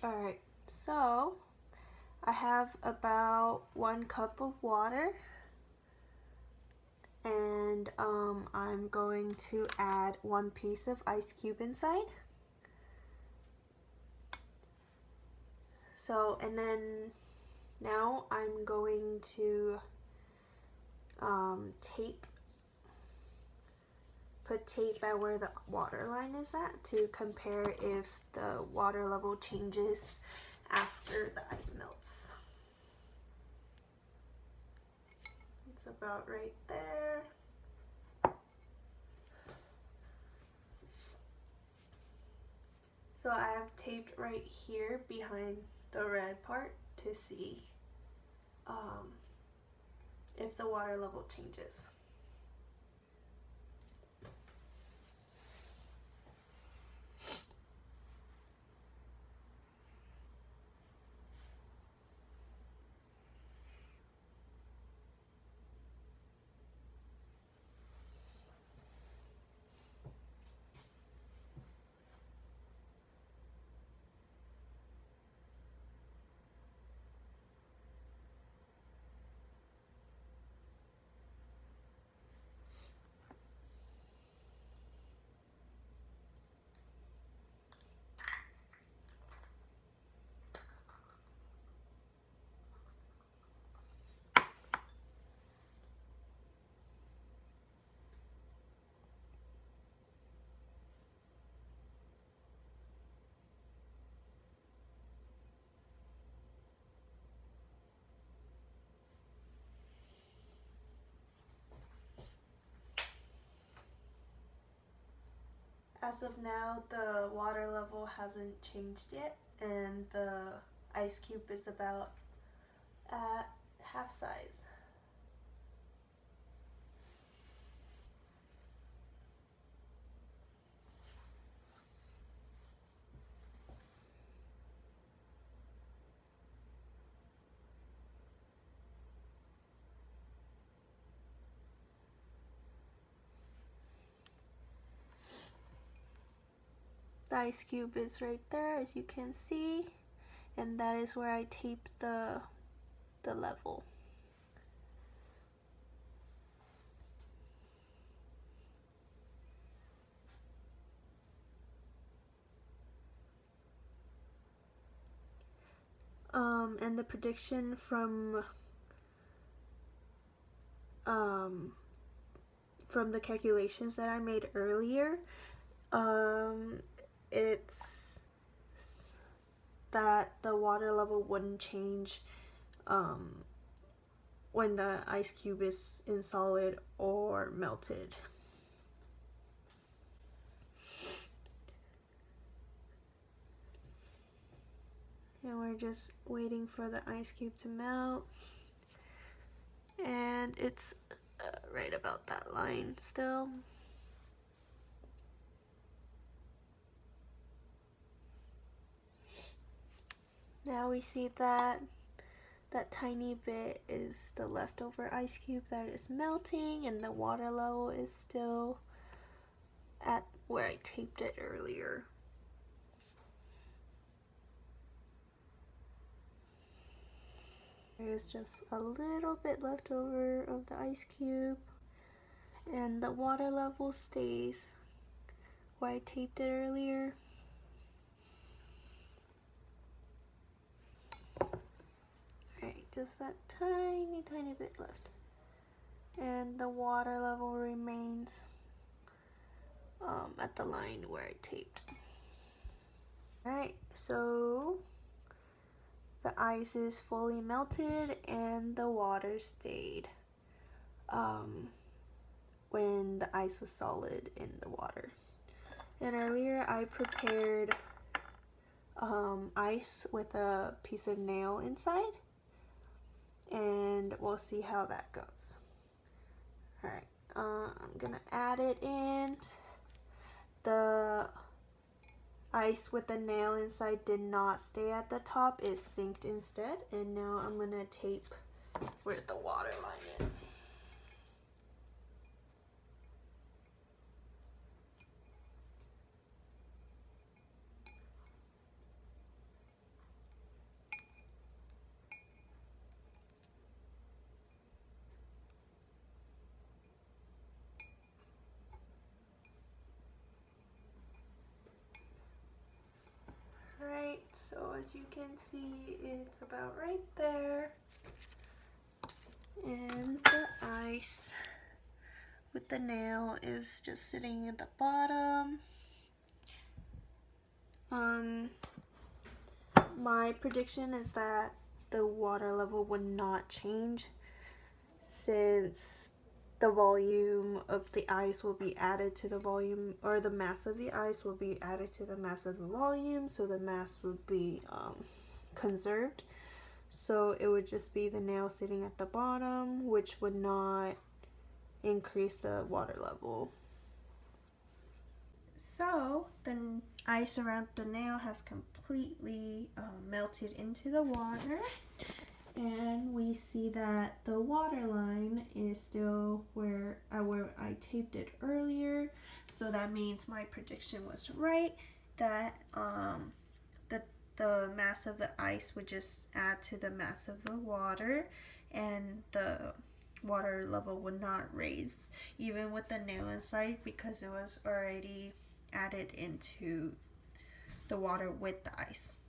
Alright, so I have about 1 cup of water, and I'm going to add 1 piece of ice cube inside. So, and then now I'm going to put tape at where the water line is at to compare if the water level changes after the ice melts. It's about right there. So I have taped right here behind the red part to see if the water level changes. As of now, the water level hasn't changed yet, and the ice cube is about at half size. The ice cube is right there, as you can see, and that is where I taped the level. And the prediction from the calculations that I made earlier, it's that the water level wouldn't change when the ice cube is in solid or melted. And we're just waiting for the ice cube to melt, and it's right about that line still. Now we see that that tiny bit is the leftover ice cube that is melting, and the water level is still at where I taped it earlier. There's just a little bit left over of the ice cube, and the water level stays where I taped it earlier. Alright, just that tiny bit left. And the water level remains at the line where I taped. Alright, so the ice is fully melted and the water stayed when the ice was solid in the water. And earlier I prepared ice with a piece of nail inside, and we'll see how that goes. Alright, I'm gonna add it in. The ice with the nail inside did not stay at the top, it sinked instead, and now I'm gonna tape where the water line is. Alright, so as you can see, it's about right there. And the ice with the nail is just sitting at the bottom. My prediction is that the water level would not change since the volume of the ice will be added to the volume, or the mass of the ice will be added to the mass of the volume, so the mass would be conserved. So it would just be the nail sitting at the bottom, which would not increase the water level. So the ice around the nail has completely melted into the water, and we see that the water line is still where I taped it earlier. So that means my prediction was right, that the mass of the ice would just add to the mass of the water, and the water level would not raise even with the nail inside, because it was already added into the water with the ice.